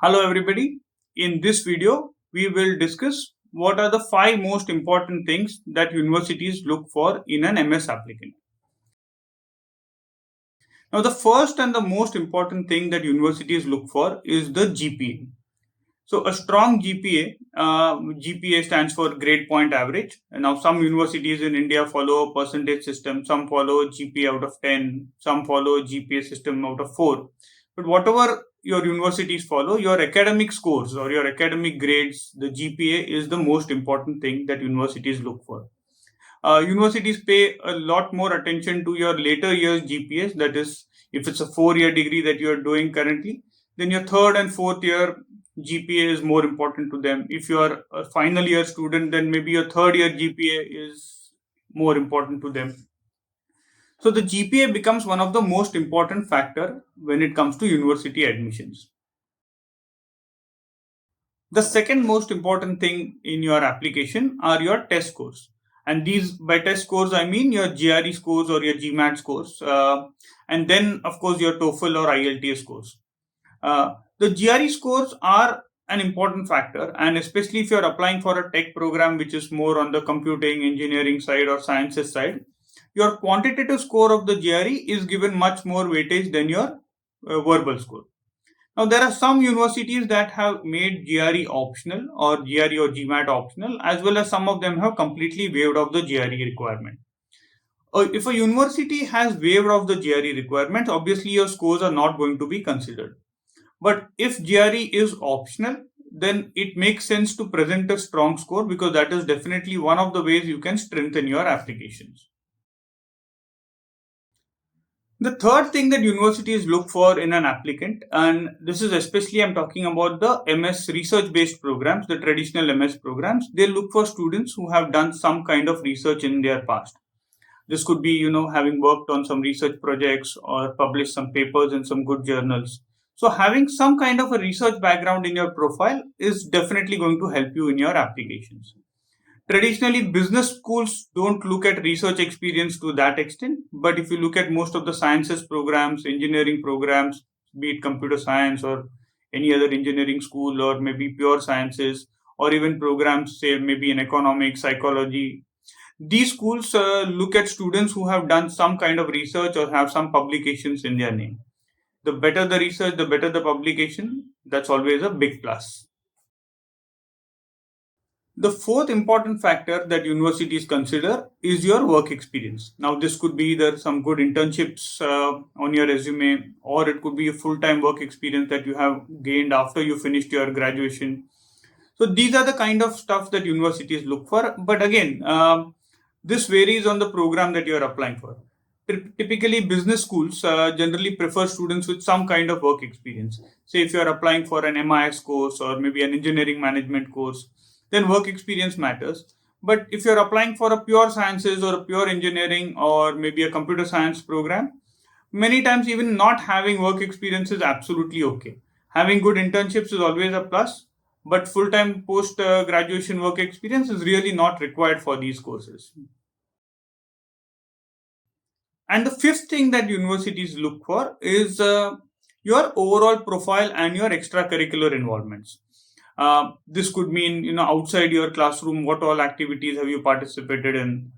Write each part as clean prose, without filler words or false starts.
Hello everybody. In this video, we will discuss what are the 5 most important things that universities look for in an MS applicant. Now, the first and the most important thing that universities look for is the GPA. So, a strong GPA stands for grade point average. And now, some universities in India follow a percentage system, some follow GPA out of 10, some follow GPA system out of 4. But whatever your universities follow, your academic scores or your academic grades, the GPA is the most important thing that universities look for. Universities pay a lot more attention to your later years GPAs. That is, if it's a 4-year degree that you are doing currently, then your third and fourth year GPA is more important to them. If you are a final year student, then maybe your third year GPA is more important to them. So the GPA becomes one of the most important factor when it comes to university admissions. The second most important thing in your application are your test scores. And these, by test scores, I mean your GRE scores or your GMAT scores. And then, of course, your TOEFL or IELTS scores. The GRE scores are an important factor, and especially if you're applying for a tech program which is more on the computing, engineering side or sciences side, your quantitative score of the GRE is given much more weightage than your verbal score. Now, there are some universities that have made GRE optional or GRE or GMAT optional, as well as some of them have completely waived off the GRE requirement. If a university has waived off the GRE requirement, obviously your scores are not going to be considered. But if GRE is optional, then it makes sense to present a strong score because that is definitely one of the ways you can strengthen your applications. The third thing that universities look for in an applicant, and this is especially I'm talking about the MS research-based programs, the traditional MS programs, they look for students who have done some kind of research in their past. This could be, having worked on some research projects or published some papers in some good journals. So having some kind of a research background in your profile is definitely going to help you in your applications. Traditionally, business schools don't look at research experience to that extent, but if you look at most of the sciences programs, engineering programs, be it computer science or any other engineering school or maybe pure sciences or even programs, say maybe in economics, psychology, these schools look at students who have done some kind of research or have some publications in their name. The better the research, the better the publication. That's always a big plus. The fourth important factor that universities consider is your work experience. Now, this could be either some good internships on your resume, or it could be a full-time work experience that you have gained after you finished your graduation. So these are the kind of stuff that universities look for. But again, this varies on the program that you are applying for. Typically, business schools generally prefer students with some kind of work experience. Say if you are applying for an MIS course or maybe an engineering management course, then work experience matters. But if you're applying for a pure sciences or a pure engineering or maybe a computer science program, many times even not having work experience is absolutely okay. Having good internships is always a plus, but full-time post-graduation work experience is really not required for these courses. And the fifth thing that universities look for is your overall profile and your extracurricular involvements. This could mean, outside your classroom, what all activities have you participated in?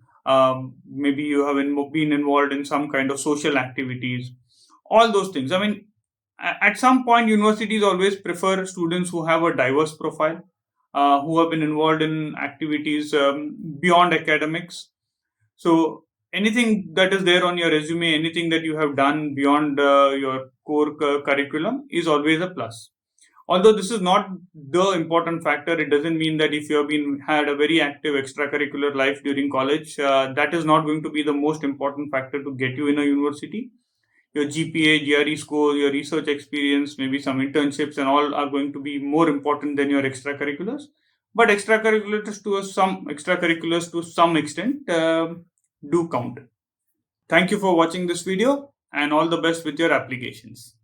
Maybe you have been involved in some kind of social activities, all those things. I mean, at some point, universities always prefer students who have a diverse profile, who have been involved in activities beyond academics. So anything that is there on your resume, anything that you have done beyond your core curriculum is always a plus. Although this is not the important factor, it doesn't mean that if you have had a very active extracurricular life during college, that is not going to be the most important factor to get you in a university. Your GPA, GRE score, your research experience, maybe some internships and all are going to be more important than your extracurriculars. But extracurriculars to some extent do count. Thank you for watching this video and all the best with your applications.